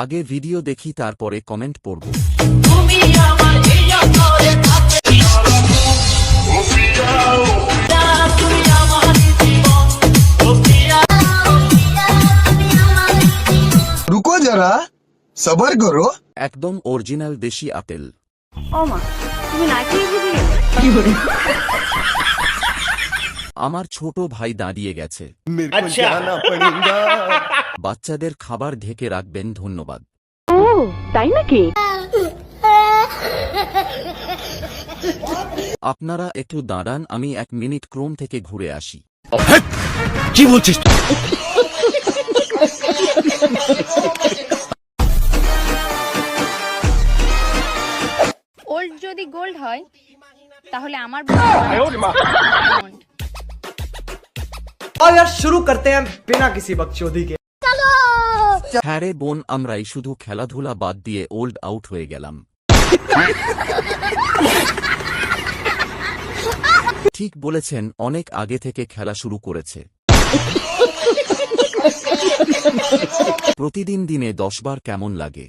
আগে ভিডিও দেখি তারপরে কমেন্ট পড়ব। रुको जरा सबर करो। একদম অরিজিনাল দেশি আপেল। ওমা তুমি না খেয়ে ভিজে গেলে আমার ছোট ভাই দাঁড়িয়ে গেছে। বাচ্চাদের খাবার ঢেকে রাখবেন, ধন্যবাদ। ও তাই নাকি? আপনারা একটু দাঁড়ান, আমি 1 মিনিট ক্রোম থেকে ঘুরে আসি। কি বলছিস? ওল্ড যদি গোল্ড হয় তাহলে আমার और यार शुरू करते हैं बिना किसी बकचोदी के। হ্যাঁ রে বোন, আমরাই শুধু খেলাধুলা বাদ দিয়ে ওল্ড আউট হয়ে গেলাম। ঠিক বলেছেন, অনেক আগে থেকে খেলা শুরু করেছে। প্রতিদিন দিনে 10 বার কেমন লাগে?